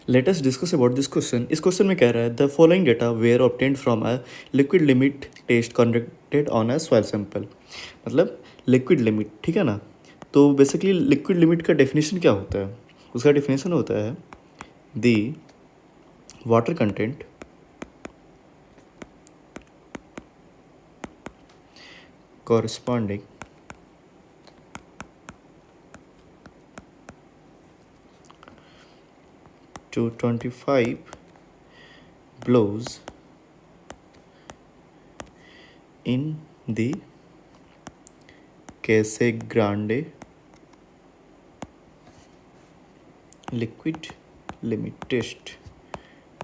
Late us discuss about this question. इस question में कह रहा है the following data were obtained from a liquid limit test conducted on a soil sample. मतलब liquid limit, ठीक है ना। तो बेसिकली लिक्विड लिमिट का डेफिनेशन क्या होता है? उसका डेफिनेशन होता है the water content corresponding to 25 blows in the Case Grande liquid limit test.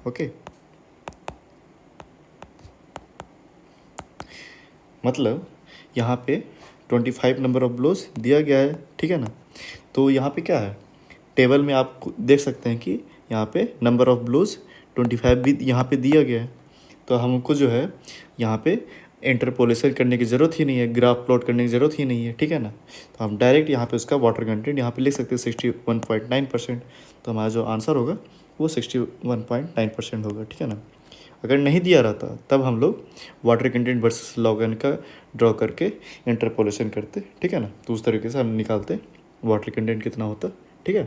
Okay मतलब यहाँ पे 25 नंबर ऑफ ब्लोज दिया गया है, ठीक है ना। तो यहाँ पे क्या है, टेबल में आप देख सकते हैं कि यहाँ पे नंबर ऑफ ब्लोज 25 भी यहाँ पे दिया गया है। तो हमको जो है यहाँ पे इंटरपोलेशन करने की ज़रूरत ही नहीं है, ग्राफ प्लॉट करने की ज़रूरत ही नहीं है, ठीक है ना। तो हम डायरेक्ट यहाँ पे उसका वाटर कंटेंट यहाँ पे लिख सकते हैं 61.9%। तो हमारा जो आंसर होगा वो 61.9% होगा, ठीक है ना। अगर नहीं दिया रहता तब हम लोग water content versus log N का ड्रॉ करके इंटरपोलेशन करते, ठीक है ना। तो उस तरीके से हम निकालते वाटर कंटेंट कितना होता, ठीक है।